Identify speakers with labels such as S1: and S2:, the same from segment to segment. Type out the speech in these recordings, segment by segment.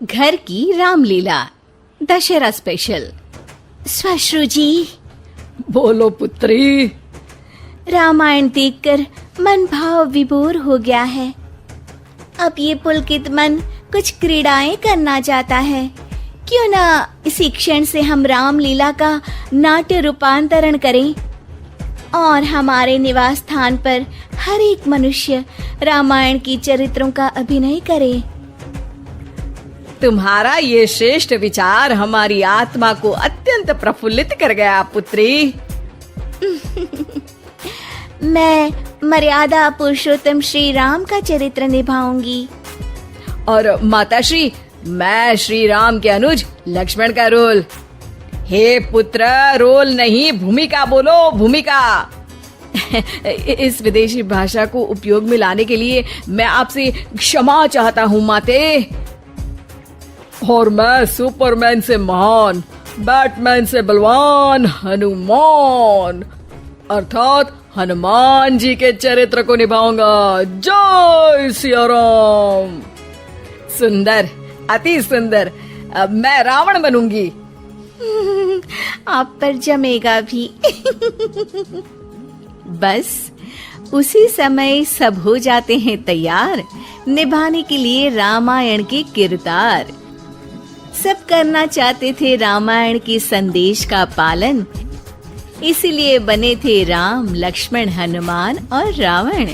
S1: घर की रामलीला दशहरा स्पेशल। श्वश्रु जी,
S2: बोलो पुत्री।
S1: रामायण देखकर मन भाव विभोर हो गया है। अब ये पुलकित मन कुछ क्रीड़ाएं करना चाहता है। क्यों ना इसी क्षण से हम रामलीला का नाट्य रूपांतरण करें और हमारे निवास स्थान पर हर एक मनुष्य रामायण की चरित्रों का अभिनय करे।
S2: तुम्हारा ये श्रेष्ठ विचार हमारी आत्मा को अत्यंत प्रफुल्लित कर गया पुत्री।
S1: मैं मर्यादा पुरुषोत्तम श्री राम का चरित्र निभाऊंगी।
S2: और माताश्री, मैं श्री राम के अनुज लक्ष्मण का रोल। हे पुत्र, रोल नहीं भूमिका बोलो, भूमिका। इस विदेशी भाषा को उपयोग में लाने के लिए मैं आपसे क्षमा चाहता हूँ माते। और मैं सुपरमैन से महान, बैटमैन से बलवान हनुमान अर्थात हनुमान जी के चरित्र को निभाऊंगा। जय सिया राम। सुंदर, अति सुंदर। अब मैं रावण बनूंगी।
S1: आप पर जमेगा भी। बस उसी समय सब हो जाते हैं तैयार निभाने के लिए रामायण के किरदार। सब करना चाहते थे रामायण के संदेश का पालन, इसीलिए बने थे राम, लक्ष्मण, हनुमान और रावण।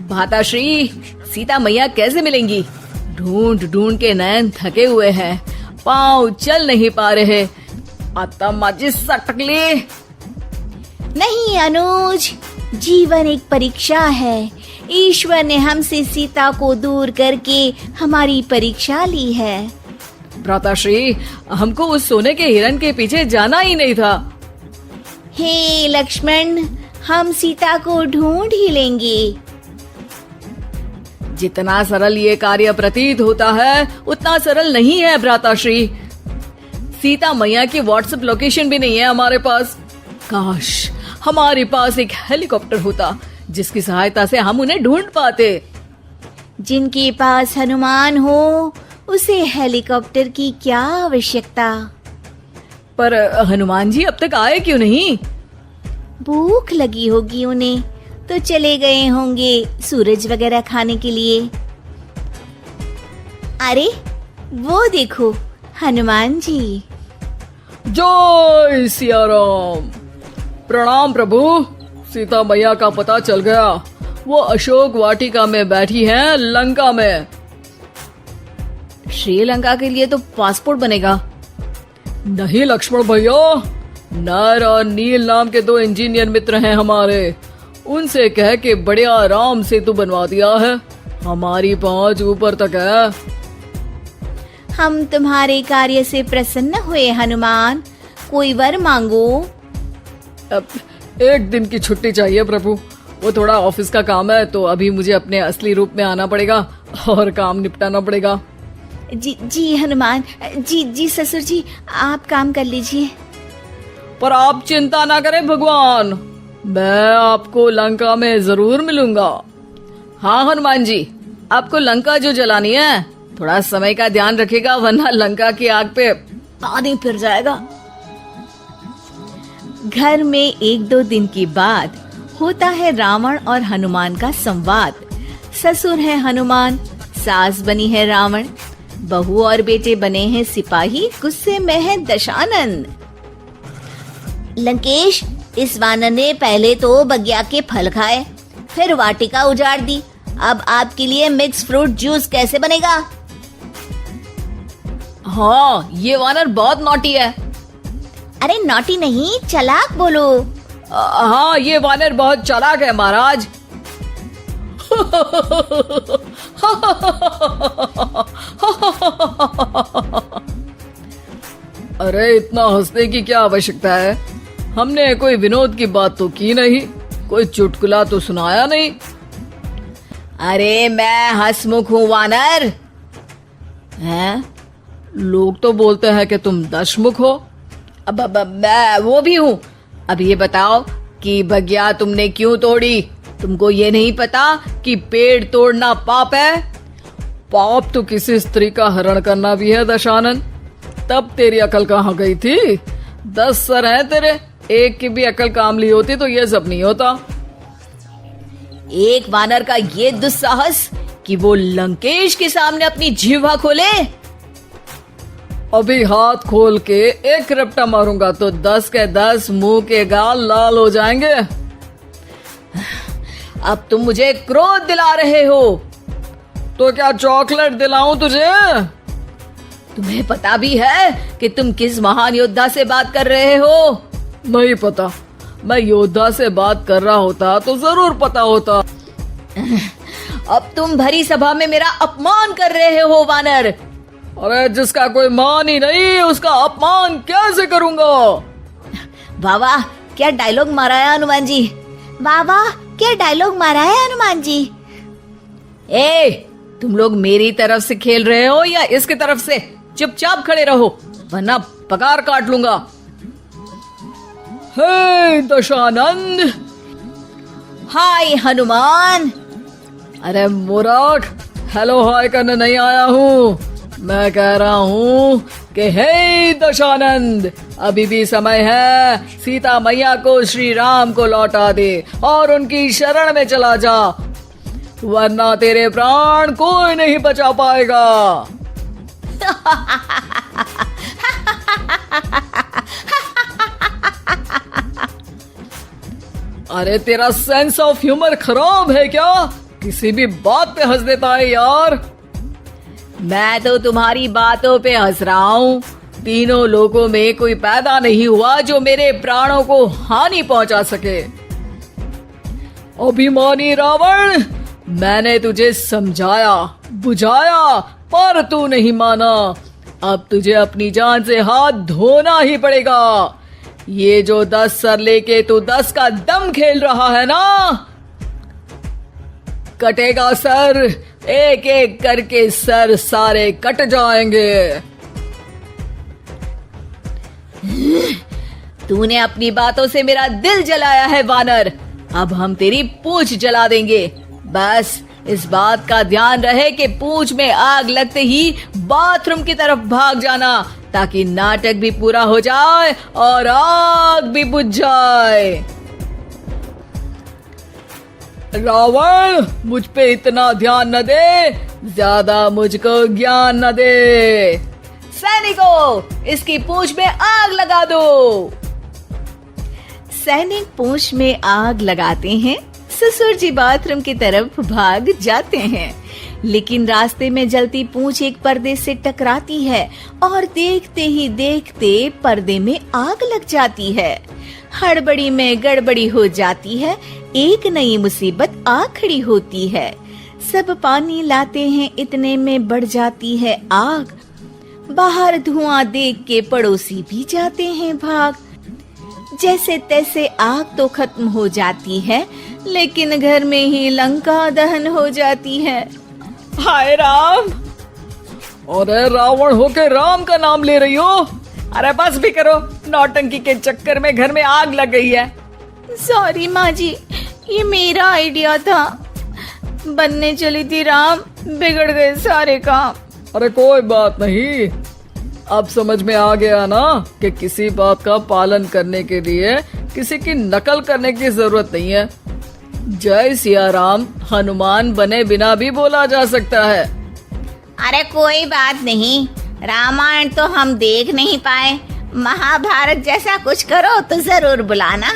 S2: माताश्री, सीता मैया कैसे मिलेंगी? ढूंढ ढूंढ के नयन थके हुए हैं, पाँव चल नहीं पा रहे। आता माजी सटकली।
S1: नहीं अनुज, जीवन एक परीक्षा है। ईश्वर ने हमसे सीता को दूर करके हमारी परीक्षा ली है।
S2: भ्राताश्री, हमको उस सोने के हिरण के पीछे जाना ही नहीं था।
S1: हे लक्ष्मण, हम सीता को ढूंढ ही लेंगे।
S2: जितना सरल ये कार्य प्रतीत होता है उतना सरल नहीं है भ्राताश्री। सीता मैया की व्हाट्सएप लोकेशन भी नहीं है हमारे पास। काश हमारे पास एक हेलीकॉप्टर होता जिसकी सहायता से हम उन्हें ढूंढ पाते।
S1: जिनके पास हनुमान हो उसे हेलीकॉप्टर की क्या आवश्यकता।
S2: पर हनुमान जी अब तक आए क्यों नहीं?
S1: भूख लगी होगी उन्हें, तो चले गए होंगे सूरज वगैरह खाने के लिए। अरे वो देखो हनुमान जी।
S2: जय सिया राम। प्रणाम प्रभु। सीता मैया का पता चल गया, वो अशोक वाटिका में बैठी हैं लंका में।
S1: श्रीलंका के लिए तो पासपोर्ट बनेगा।
S2: नहीं लक्ष्मण भैया, नर और नील नाम के 2 इंजीनियर मित्र हैं हमारे। उनसे कह के बढ़िया राम सेतु बनवा दिया है। हमारी पहुंच ऊपर तक है।
S1: हम तुम्हारे कार्य से प्रसन्न हुए हनुमान, कोई वर मांगो।
S2: अब 1 दिन की छुट्टी चाहिए प्रभु। वो थोड़ा ऑफिस का काम है, तो अभी मुझे अपने असली रूप में आना पड़ेगा और काम निपटाना पड़ेगा।
S1: जी हनुमान जी ससुर जी, आप काम कर लीजिए।
S2: पर आप चिंता ना करें भगवान, मैं आपको लंका में जरूर मिलूंगा। हाँ हनुमान जी, आपको लंका जो जलानी है थोड़ा समय का ध्यान रखिएगा, वरना लंका की आग पे पानी फिर जाएगा।
S1: घर में 1-2 दिन के बाद होता है रावण और हनुमान का संवाद। ससुर है हनुमान, सास बनी है रावण, बहू और बेटे बने हैं सिपाही, गुस्से में है दशानन। लंकेश, इस वानर ने पहले तो बगिया के फल खाए, फिर वाटिका उजाड़ दी। अब आपके लिए मिक्स फ्रूट जूस कैसे बनेगा?
S2: हाँ, ये वानर बहुत नॉटी है।
S1: अरे नॉटी नहीं, चालाक बोलो।
S2: हाँ, ये वानर बहुत चालाक है महाराज। अरे इतना हंसने की क्या आवश्यकता है? हमने कोई विनोद की बात तो की नहीं, कोई चुटकुला तो सुनाया नहीं।
S1: अरे मैं हंसमुख हूँ वानर।
S2: हैं? लोग तो बोलते हैं कि तुम दशमुख हो।
S1: अब मैं वो भी हूँ।
S2: अब ये बताओ कि बगिया तुमने क्यों तोड़ी? तुमको ये नहीं पता कि पेड़ तोड़ना पाप है? पाप तो किसी स्त्री का हरण करना भी है दशानन। तब तेरी अकल कहाँ गई थी? 10 सर हैं तेरे, एक की भी अकल काम ली होती तो ये सब नहीं होता।
S1: एक वानर का ये दुस्साहस कि वो लंकेश के सामने अपनी जिह्वा खोले।
S2: अभी हाथ खोल के एक रपटा मारूंगा तो 10 के 10 मुंह के गाल लाल हो जाएंगे।
S1: अब तुम मुझे क्रोध दिला रहे हो।
S2: तो क्या चॉकलेट दिलाऊं तुझे?
S1: तुम्हें पता भी है कि तुम किस महान योद्धा से बात कर रहे हो?
S2: नहीं पता। मैं योद्धा से बात कर रहा होता तो जरूर पता होता।
S1: अब तुम भरी सभा में मेरा अपमान कर रहे हो वानर।
S2: अरे जिसका कोई मान ही नहीं उसका अपमान कैसे करूंगा?
S1: वाह वाह, क्या डायलॉग मारा है हनुमान जी। वाह वाह, क्या डायलॉग मारा है हनुमान जी। ए, तुम लोग मेरी तरफ से खेल रहे हो या इसकी तरफ से? चुपचाप खड़े रहो वरना पगार काट लूंगा।
S2: हे दशानंद।
S1: हाय हनुमान।
S2: अरे मूर्ख, हेलो हाय करने नहीं आया हूँ। मैं कह रहा हूँ कि हे दशानंद, अभी भी समय है। सीता मैया को श्री राम को लौटा दे और उनकी शरण में चला जा, वरना तेरे प्राण कोई नहीं बचा पाएगा। अरे तेरा सेंस ऑफ ह्यूमर खराब है क्या? किसी भी बात पे हंस देता है यार।
S1: मैं तो तुम्हारी बातों पे हंस रहा हूँ। तीनों लोगों में कोई पैदा नहीं हुआ जो मेरे प्राणों को हानि पहुंचा सके।
S2: अभिमानी रावण, मैंने तुझे समझाया बुझाया पर तू नहीं माना। अब तुझे अपनी जान से हाथ धोना ही पड़ेगा। ये जो 10 सर लेके तू 10 का दम खेल रहा है ना, कटेगा सर। एक एक करके सर सारे कट जाएंगे।
S1: तूने अपनी बातों से मेरा दिल जलाया है वानर। अब हम तेरी पूंछ जला देंगे। बस इस बात का ध्यान रहे कि पूंछ में आग लगते ही बाथरूम की तरफ भाग जाना, ताकि नाटक भी पूरा हो जाए और आग भी बुझ जाए।
S2: रावण, मुझ पे इतना ध्यान न दे, ज्यादा मुझको ज्ञान न दे।
S1: सैनिकों, इसकी पूंछ में आग लगा दो। सैनिक पूंछ में आग लगाते हैं। ससुर जी बाथरूम की तरफ भाग जाते हैं, लेकिन रास्ते में जलती पूंछ एक पर्दे से टकराती है और देखते ही देखते पर्दे में आग लग जाती है। हड़बड़ी में गड़बड़ी हो जाती है। एक नई मुसीबत आ खड़ी होती है। सब पानी लाते हैं, इतने में बढ़ जाती है आग। बाहर धुआं देख के पड़ोसी भी जाते हैं भाग। जैसे तैसे आग तो खत्म हो जाती है, लेकिन घर में ही लंका दहन हो जाती है।
S2: हाय राम। अरे रावण होके राम का नाम ले रही हो? अरे बस भी करो, नौटंकी के चक्कर में घर में आग लग गई है।
S1: सॉरी माँ जी, ये मेरा आइडिया था। बनने चली थी राम, बिगड़ गए सारे काम।
S2: अरे कोई बात नहीं, अब समझ में आ गया ना कि किसी बात का पालन करने के लिए किसी की नकल करने की जरूरत नहीं है। जय सिया राम हनुमान बने बिना भी बोला जा सकता है।
S1: अरे कोई बात नहीं, रामायण तो हम देख नहीं पाए। महाभारत जैसा कुछ करो तो जरूर बुलाना।